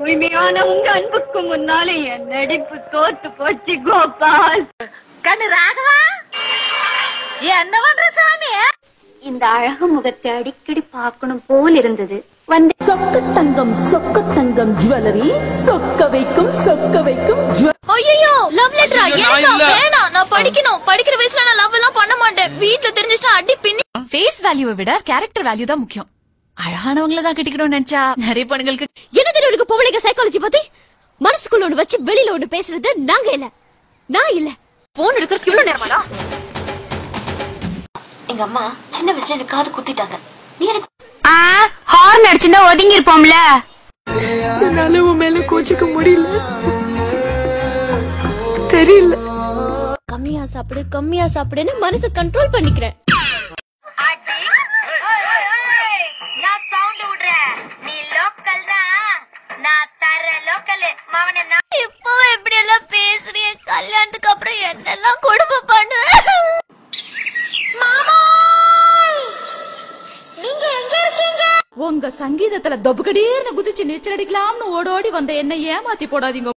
தூய்மையான உங்க அன்புக்கு முன்னாலே என் நடிப்பு தோத்து போச்சு கோபால். கண்ணு ராகவா, என்ன பண்ற சாமி? இந்த அழகு முகத்தை அடிக்கடி பார்க்கணும் போல் இருந்தது. வந்து சொக்க தங்கம் ஜுவல்லரி சொக்க வைக்கும் ஐயோ லவ் லெட்டரா? வேணாம், நான் படிக்கணும். படிக்கிற வயசுல நான் லவ் எல்லாம் பண்ண மாட்டேன். வீட்ல தெரிஞ்சிட்டா அடி பின்னி. ஃபேஸ் வேல்யூவை விட கேரக்டர் வேல்யூ தான் முக்கியம். அழகானவங்கள தான் கட்டிக்கணும்னு நினைச்சா நிறைய பொண்ணுங்களுக்கு என்ன தெரியும் பொம்பளைங்க சைக்காலஜி பத்தி? மனசுக்குள்ள ஒண்ணு வச்சு வெளியில ஒண்ணு பேசுறது நாங்க இல்ல, நான் இல்ல. போன் எடுக்கிறதுக்கு இவ்வளவு நேரமாடா? எங்க அம்மா சின்ன வயசுல எனக்கு காது குத்திட்டாங்க. நீ எனக்கு ஹார்ன் அடிச்சுன்னா ஒதுங்கி இருப்போம்ல. என்னால உன் மேல கோச்சிக்க முடியல, தெரியல. கம்மியா சாப்பிடுன்னு மனசை கண்ட்ரோல் பண்ணிக்கிறேன். நான் சவுண்ட் விடுறேன், நீ லோக்கல் தான், நான் தர லோக்கல் மவனே. இப்போ எப்படி எல்லாம் பேசுறீங்க? கல்யாணத்துக்கு அப்புறம் என்னெல்லாம் கொடுமை பண்ணு. நீங்க எங்க இருக்கீங்க? உங்க சங்கீதத்துல தொபுகடீர்னு குதிச்சு நீச்சல் அடிக்கலாம்னு ஓடோடி வந்த என்ன ஏமாத்தி போடாதீங்க.